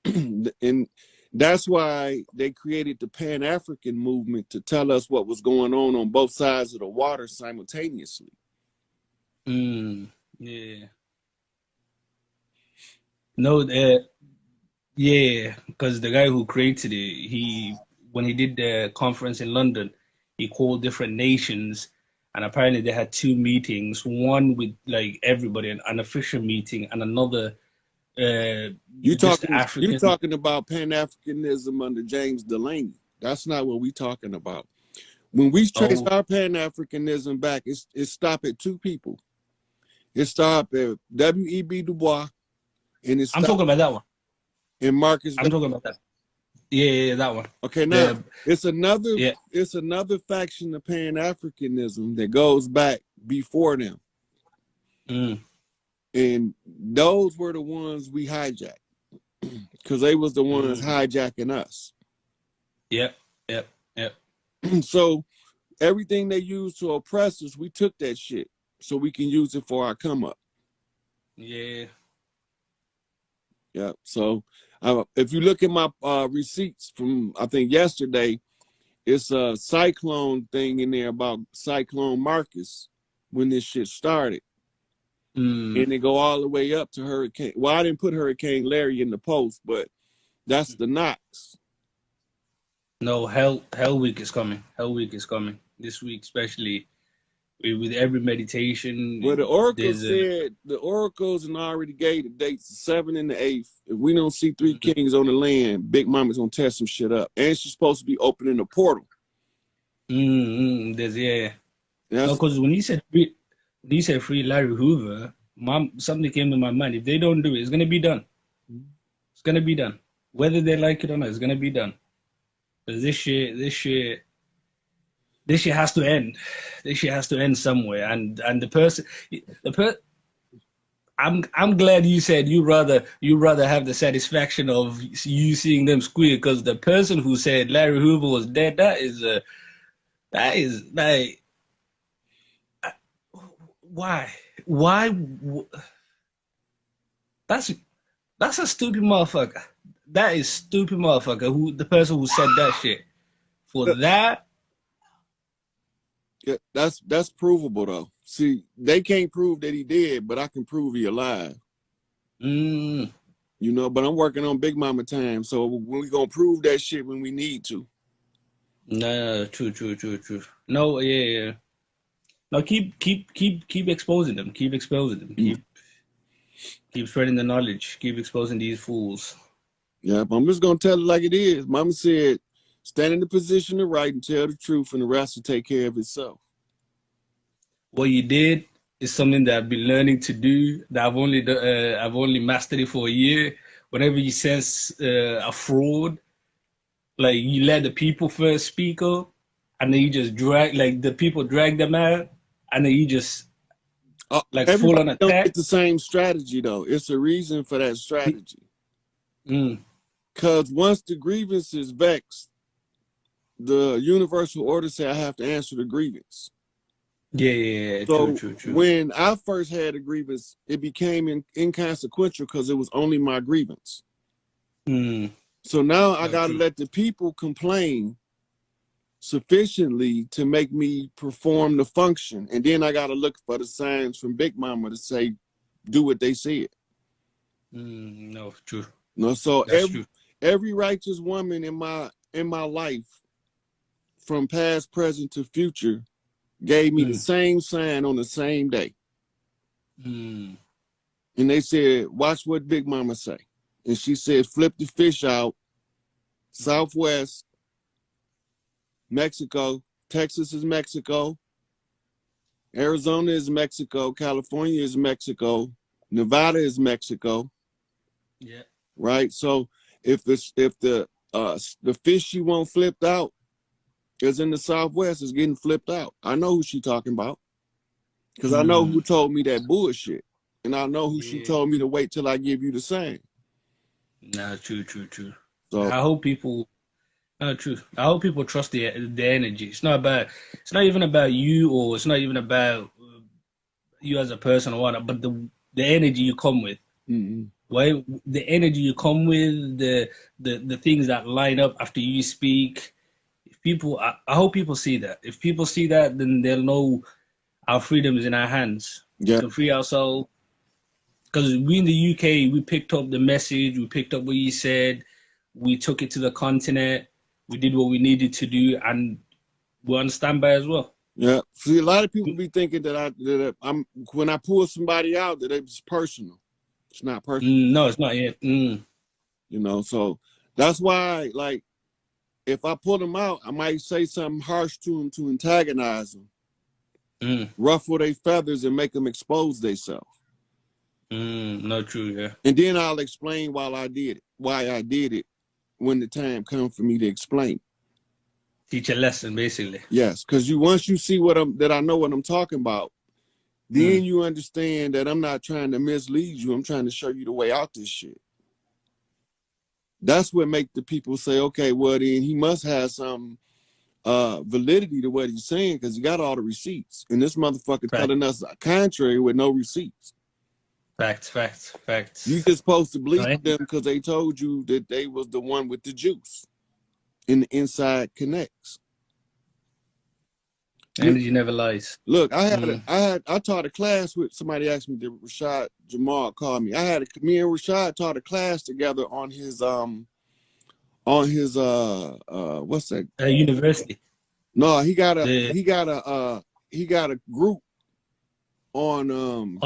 And that's why they created the Pan-African movement to tell us what was going on both sides of the water simultaneously. Mm. Yeah. No, yeah, because the guy who created it, when he did the conference in London, he called different nations, and apparently they had two meetings, one with like everybody, an unofficial meeting, and another You just you African. talking about Pan-Africanism under James Delaney. That's not what we talking about. When we trace Oh, our Pan-Africanism back, it stopped at two people. It stopped at W.E.B. Du Bois, and it I'm stopped talking about that one. in Marcus I'm Garvey. talking about that. Yeah, that one. Okay, now The it's another yeah. faction of Pan-Africanism that goes back before them. Mm. And those were the ones we hijacked because they was the ones Mm. hijacking us. Yep, yep, yep. So everything they used to oppress us, we took that shit so we can use it for our come up. Yeah. Yeah. So if you look at my receipts from, I think yesterday, it's a cyclone thing in there about Cyclone Marcus when this shit started. Mm. And they go all the way up to Hurricane. Well, I didn't put Hurricane Larry in the post, but that's the Knox. No, Hell Week is coming. Hell Week is coming this week, especially with every Well, the meditation. Oracle There's a said the oracles and already gave the dates, the 7th and the 8th. If we don't see three kings on the land, Big Mama's gonna tear some shit up. And she's supposed to be opening a portal. there's yeah. No, That's because when you said free Larry Hoover, something came to my mind. If they don't do it, it's gonna be done. It's gonna be done, whether they like it or not. It's gonna be done. Because this shit has to end. This shit has to end somewhere. And I'm glad you said you rather have the satisfaction of you seeing them squeal, because the person who said Larry Hoover was dead, that is like, why that's a stupid motherfucker. That is stupid motherfucker, who the person who said that shit. For that, yeah, that's provable though. See, they can't prove that he did, but I can prove he alive. mm, You know, but I'm working on Big Mama time, so we gonna prove that shit when we need to. no, true. No, yeah. No, keep exposing them. Keep exposing them. Keep spreading the knowledge. Keep exposing these fools. Yeah, but I'm just gonna tell it like it is. Mama said, stand in the position of right and tell the truth, and the rest will take care of itself. What you did is something that I've been learning to do. That I've only mastered it for a year. Whenever you sense a fraud, like, you let the people first speak up, and then you just the people drag them out, and then you just like full Everybody on don't attack. get the same strategy though. It's a reason for that strategy. Mm. Because once the grievance is vexed, the universal order say I have to answer the grievance. Yeah, So true. when I first had a grievance, it became inconsequential because it was only my grievance. Mm. So now I No, got to true. let the people complain sufficiently to make me perform the function. And then I got to look for the signs from Big Mama to say, do what they said. No, true. No, so That's true. every righteous woman in my life, from past, present to future, gave me the same sign on the same day. Mm. And they said, watch what Big Mama say. And she said, flip the fish out, Southwest, Mexico, Texas is Mexico, Arizona is Mexico, California is Mexico, Nevada is Mexico. Yeah. Right? So if the The fish she want flipped out is in the Southwest is getting flipped out. I know who she talking about because I know who told me that bullshit, and I know who she told me to wait till I give you the same. Nah, true. So I hope people. True. I hope people trust the energy. It's not about. It's not even about you, or it's not even about you as a person or whatnot. But the energy you come with. Right? The energy you come with, the things that line up after you speak. If people, I hope people see that. If people see that, then they'll know our freedom is in our hands. We can free ourselves. Because we in the UK, we picked up the message, we picked up what you said, we took it to the continent, we did what we needed to do, and we're on standby as well. Yeah. See, a lot of people be thinking that I'm when I pull somebody out that it's personal. It's not personal. No, it's not yet. You know, so that's why, like, if I pull them out, I might say something harsh to them to antagonize them, ruffle their feathers, and make them expose themselves. No, true, yeah. And then I'll explain why I did it when the time comes for me to explain. Teach a lesson, basically. Yes, because once you see that I know what I'm talking about, then you understand that I'm not trying to mislead you. I'm trying to show you the way out this shit. That's what make the people say, okay, well then he must have some validity to what he's saying because he got all the receipts. And this motherfucker telling us contrary with no receipts. Facts. You just supposed to believe them because they told you that they was the one with the juice and the inside connects. Energy never lies. Look, I taught a class with somebody asked me that Rashad Jamal called me. Me and Rashad taught a class together on his what's that? University. No, he got a group on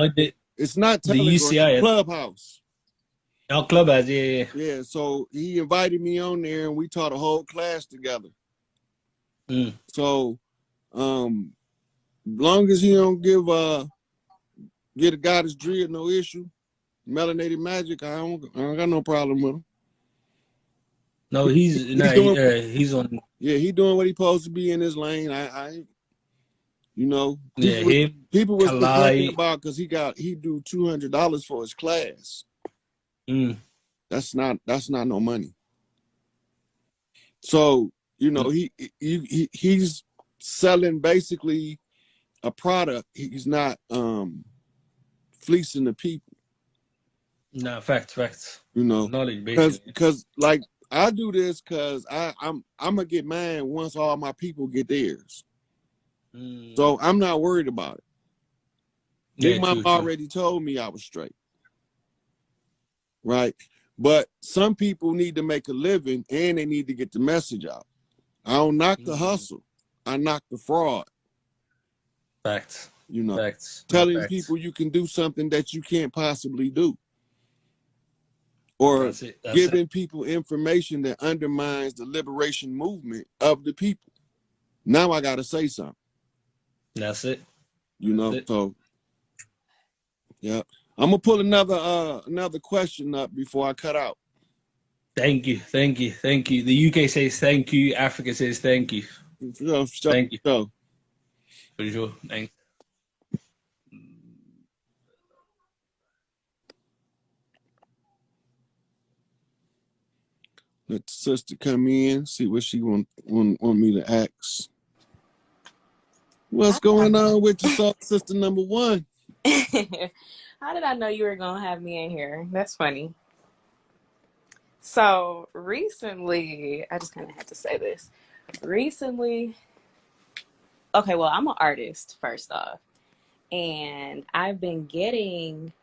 it's not Telegram, the UCI Clubhouse. Our Clubhouse, yeah. Yeah, so he invited me on there and we taught a whole class together. So long as he don't get a goddess drill, no issue. Melanated magic, I don't got no problem with him. No, he's on. Yeah, he doing what he supposed to be in his lane. I you know, people was complaining about because he do $200 for his class. That's not no money. So you know he's selling basically a product. He's not fleecing the people. No, facts. You know, knowledge basically. Because like I do this because I'm gonna get mine once all my people get theirs. So I'm not worried about it. Big Mama already told me I was straight. Right? But some people need to make a living and they need to get the message out. I don't knock the hustle. I knock the fraud. Facts. You know, Facts. telling people you can do something that you can't possibly do. Or giving people information that undermines the liberation movement of the people. Now I got to say something. That's it. You know, so yeah. I'm gonna pull another question up before I cut out. Thank you. The UK says thank you. Africa says thank you. Thank you. For sure. Thanks. Let the sister come in, see what she want me to ask. What's going on with your sister number one? How did I know you were going to have me in here? That's funny. So recently, I just kind of had to say this. Recently, okay, well, I'm an artist, first off. And I've been getting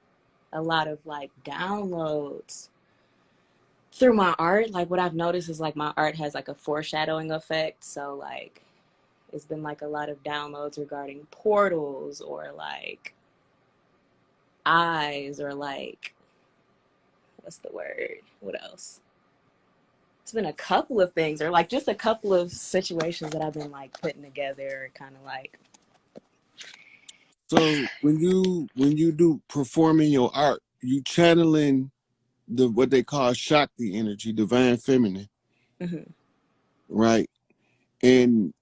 a lot of like downloads through my art. Like what I've noticed is like my art has like a foreshadowing effect. So like it's been like a lot of downloads regarding portals or like eyes or like, what's the word? What else? It's been a couple of things or like just a couple of situations that I've been like putting together kind of like. So when you do performing your art, you channeling what they call Shakti energy, divine feminine. Mm-hmm. right? And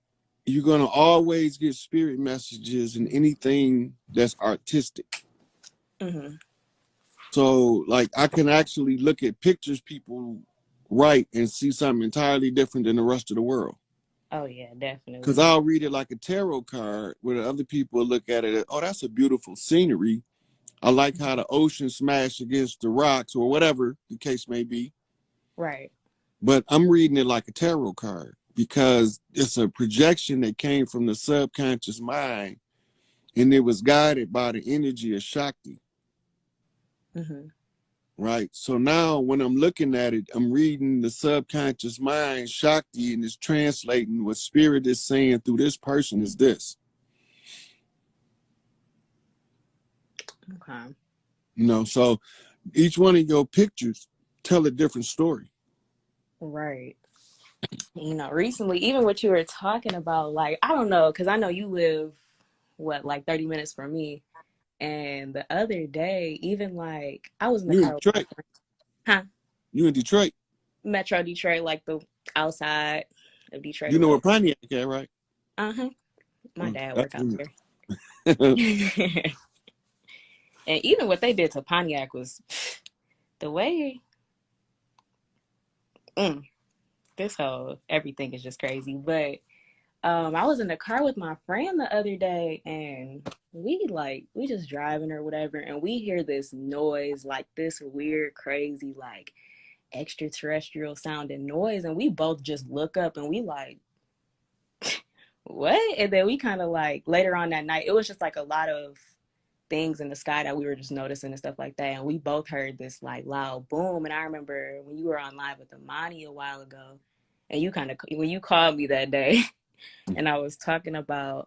you're gonna always get spirit messages in anything that's artistic. Mm-hmm. So like I can actually look at pictures people write and see something entirely different than the rest of the world. Oh yeah, Because definitely. I'll read it like a tarot card, where other people look at it, oh, that's a beautiful scenery. I like how the ocean smashed against the rocks or whatever the case may be. Right. But I'm reading it like a tarot card because it's a projection that came from the subconscious mind, and it was guided by the energy of Shakti. Mm-hmm. Right. So now when I'm looking at it, I'm reading the subconscious mind, Shakti, and it's translating what spirit is saying through this person is this. Okay. So each one of your pictures tell a different story. Right. Recently, even what you were talking about, like, I don't know, because I know you live, what, like 30 minutes from me. And the other day, even like, I was in the You in car with my Detroit. friend. Huh? You in Detroit. Metro Detroit, like the outside of Detroit You or know where whatever. Pontiac at, right? Uh-huh. My Okay, dad that's work out there. it. And even what they did to Pontiac was the way, mm, this whole everything is just crazy. But I was in the car with my friend the other day, and we just driving or whatever, and we hear this noise, like this weird, crazy, like extraterrestrial sounding noise, and we both just look up and we like, what? And then we kind of like later on that night, it was just like a lot of things in the sky that we were just noticing and stuff like that. And we both heard this like loud boom. And I remember when you were on live with Amani a while ago, and you kind of when you called me that day, and I was talking about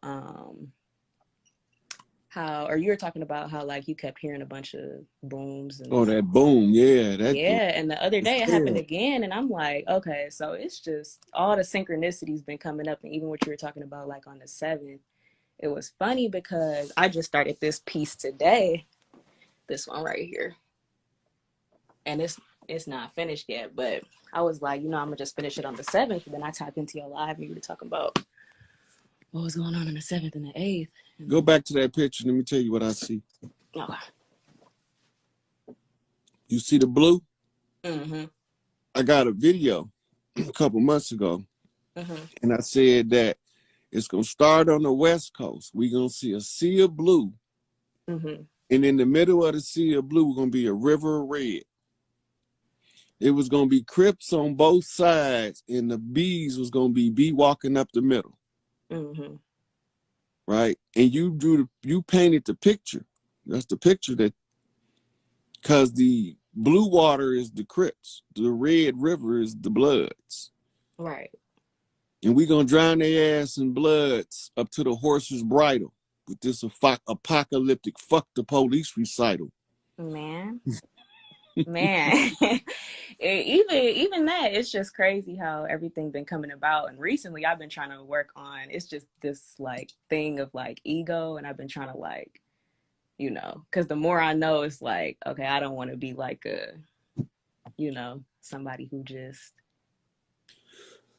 how, or you were talking about how like you kept hearing a bunch of booms Oh, and that boom. Yeah, that yeah. And the other day it happened the again, and I'm like, okay, so it's just all the synchronicities been coming up, and even what you were talking about like on the 7th. It was funny because I just started this piece today, this one right here, and it's not finished yet. But I was like, I'm gonna just finish it on the 7th. And then I tapped into your live, and you were talking about what was going on the 7th and the 8th. Go back to that picture. Let me tell you what I see. Okay. You see the blue? Mm-hmm. I got a video a couple months ago, Mm-hmm. and I said that it's gonna start on the West Coast. We're gonna see a sea of blue, Mm-hmm. and in the middle of the sea of blue, we're gonna be a river of red. It was gonna be Crips on both sides, and the bees was gonna be bee walking up the middle, Mm-hmm. right? And you painted the picture. That's the picture that, because the blue water is the Crips, the red river is the Bloods, Right. and we gonna drown their ass in bloods up to the horse's bridle with this apocalyptic fuck the police recital. Man. Man. Even that, it's just crazy how everything been coming about. And recently I've been trying to work on, it's just this like thing of like ego, and I've been trying to like, because the more I know, it's like, okay, I don't want to be like somebody who just,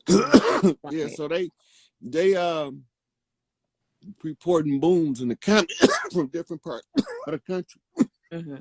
Yeah, like, so they reporting booms in the comments from different parts of the country. mm-hmm.